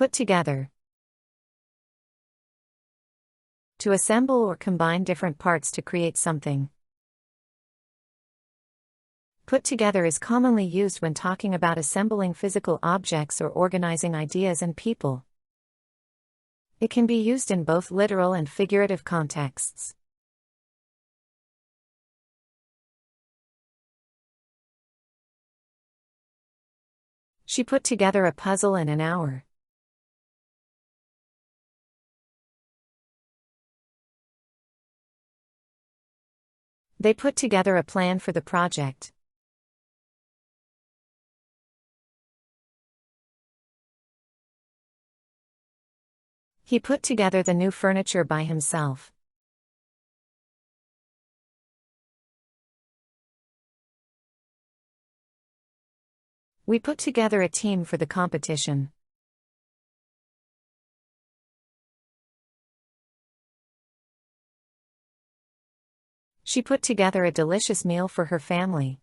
Put together. To assemble or combine different parts to create something. Put together is commonly used when talking about assembling physical objects or organizing ideas and people. It can be used in both literal and figurative contexts. She put together a puzzle in an hour. They put together a plan for the project. He put together the new furniture by himself. We put together a team for the competition. She put together a delicious meal for her family.